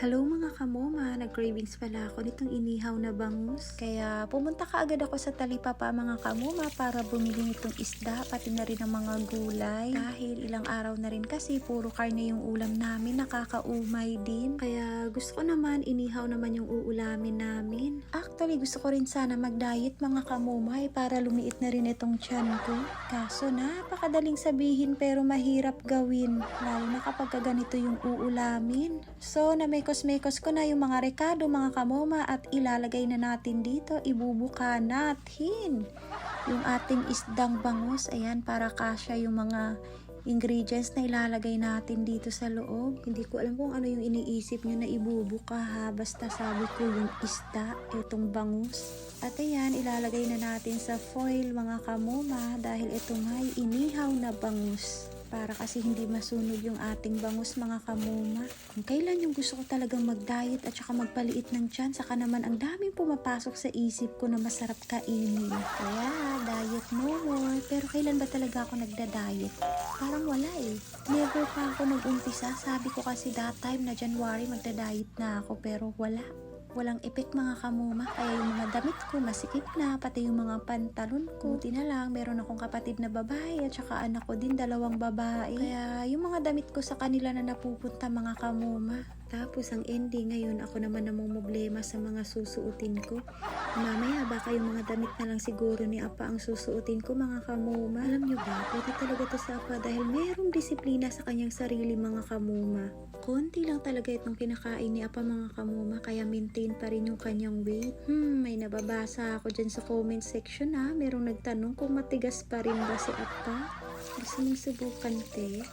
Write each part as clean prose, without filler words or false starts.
Hello mga kamoma, nag-cravings pala ako nitong inihaw na bangus. Kaya pumunta ka agad ako sa talipapa mga kamoma para bumili nitong isda pati na rin ang mga gulay. Dahil ilang araw na rin kasi puro karne yung ulam namin, nakakaumay din. Kaya gusto ko naman inihaw naman yung uulamin namin. Actually gusto ko rin sana mag-diet mga kamoma para lumiit na rin itong tiyan ko. Kaso napakadaling sabihin pero mahirap gawin. Lalo na kapag ganito yung uulamin. So mekos ko na yung mga rekado mga kamoma at ilalagay na natin dito, ibubuka natin yung ating isdang bangus. Ayan, para kasya yung mga ingredients na ilalagay natin dito sa loob. Hindi ko alam kung ano yung iniisip nyo na ibubuka ha, basta sabi ko yung isda, itong bangus. At ayan, ilalagay na natin sa foil mga kamoma dahil ito nga ay inihaw na bangus. Para kasi hindi masunog yung ating bangus mga kamoma. Kung kailan yung gusto ko talagang mag-diet at saka magpaliit ng tiyan, saka naman ang daming pumapasok sa isip ko na masarap kainin. Kaya, diet no more. Pero kailan ba talaga ako nagda-diet? Parang wala eh. Never pa ako nag-umpisa. Sabi ko kasi that time na January magda-diet na ako pero wala. Walang epek mga kamoma, kaya yung mga damit ko masikip na, pati yung mga pantalon ko. Buti na lang, meron akong kapatid na babae at saka anak ko din, 2 babae. Kaya yung mga damit ko sa kanila na napupunta mga kamoma. Tapos ang ending ngayon, ako naman namumblema sa mga susuotin ko. Mamaya baka yung mga damit na lang siguro ni Apa ang susuotin ko mga kamoma. Alam nyo ba, pwede talaga to sa Apa dahil merong disiplina sa kanyang sarili mga kamoma. Konti lang talaga itong kinakain ni Apa mga kamoma, kaya maintain pa rin yung kanyang weight. May nababasa ako dyan sa comment section ha. Merong nagtanong kung matigas pa rin ba si Apa. Gusto mong subukan te?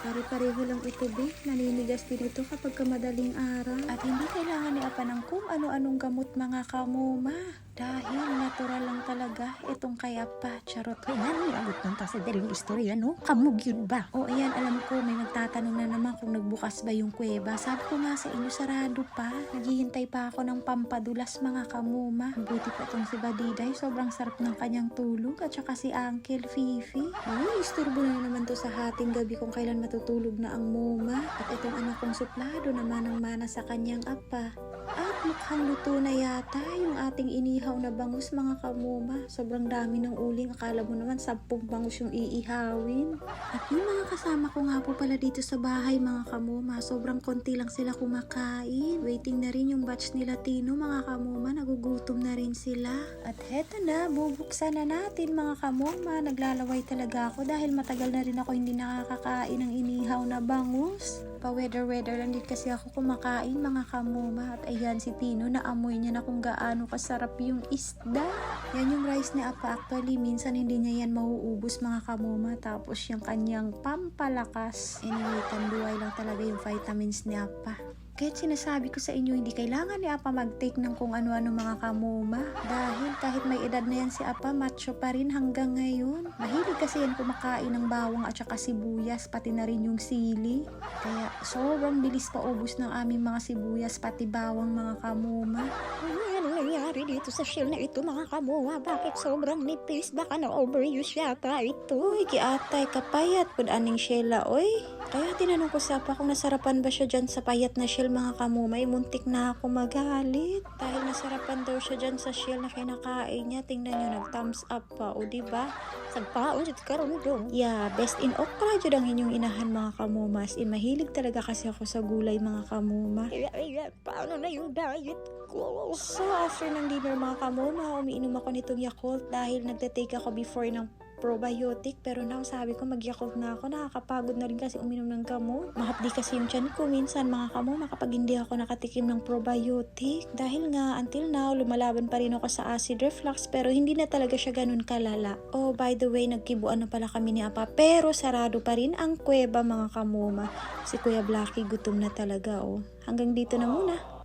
Pare-pareho lang ito be, naninigas din ito kapag madaling araw. At hindi kailangan ni Apa ng kung ano-anong gamot mga kamoma. Dahil natural lang talaga itong kay Apa, charot. Ay, nani, agot ng tasadering istorya, no? Kamog yun ba? O ayan, alam ko, may magtatanong na naman kung nagbukas ba yung kuweba. Sabi ko nga sa inyo, sarado pa. Naghihintay pa ako ng pampadulas mga kamoma. Buti pa itong si Badiday, sobrang sarap ng kanyang tulog. At saka si Uncle Fifi. Ay, isturbo na naman to sa hating gabi kung kailan matutulog na ang moma. At itong anak kong suplado naman ang mana sa kanyang Apa. At mukhang luto na yata yung ating inihaw na bangus mga kamoma. Sobrang dami ng uling. Akala mo naman 10 bangus yung iihawin. At yung mga kasama ko nga po pala dito sa bahay mga kamoma, sobrang konti lang sila kumakain. Waiting na rin yung batch nila Tino mga kamoma. Nagugutom na rin sila. At heto na, bubuksan na natin mga kamoma. Naglalaway talaga ako dahil matagal na rin ako hindi nakakakain ng inihaw na bangus. Pa-weather lang din kasi ako kumakain mga kamoma. At ayan si Tino, naamoy niya na kung gaano kasarap yung isda. Yan yung rice ni Apa. Actually, minsan hindi niya yan mauubos mga kamoma. Tapos yung kanyang pampalakas. Anyway, tanduay lang talaga yung vitamins ni Apa. Kahit sinasabi ko sa inyo, hindi kailangan ni Apa mag-take ng kung ano-ano mga kamoma. Dahil kahit may edad na yan si Apa, macho pa rin hanggang ngayon. Mahilig kasi yan kumakain ng bawang at saka sibuyas, pati na rin yung sili. Kaya sobrang bilis paubos ng aming mga sibuyas, pati bawang mga kamoma. Ano nangyari dito sa shell na ito, mga kamuha? Bakit sobrang nipis? Baka na-overuse yata ito. Uy, kiatay, kapayat pud aning Sheila, oy. Kaya tinanong ko sa Apa kung nasarapan ba siya dyan sa payat na shell mga kamumay. Muntik na ako magalit. Dahil nasarapan daw siya dyan sa shell na kinakain niya. Tingnan nyo, nag-thumbs up pa. O diba? Sagpaon dito karon dong. Yeah, best in okra dyan ang inyong inahan mga kamumas. Mahilig talaga kasi ako sa gulay mga kamuma. Paano na yung diet ko? So after ng dinner mga kamuma, umiinom ako nitong Yakult dahil nagtatake ako before ng probiotic, pero now sabi ko mag-Yakult na ako. Nakakapagod na rin kasi uminom ng gamot. Mahapdi kasi yung tiyan ko minsan mga kamuma kapag hindi ako nakatikim ng probiotic. Dahil nga until now lumalaban pa rin ako sa acid reflux pero hindi na talaga siya ganun kalala. Oh, by the way, nagkibuan na pala kami ni Apa pero sarado pa rin ang kuweba mga kamuma. Si Kuya Blacky gutom na talaga oh. Hanggang dito na muna.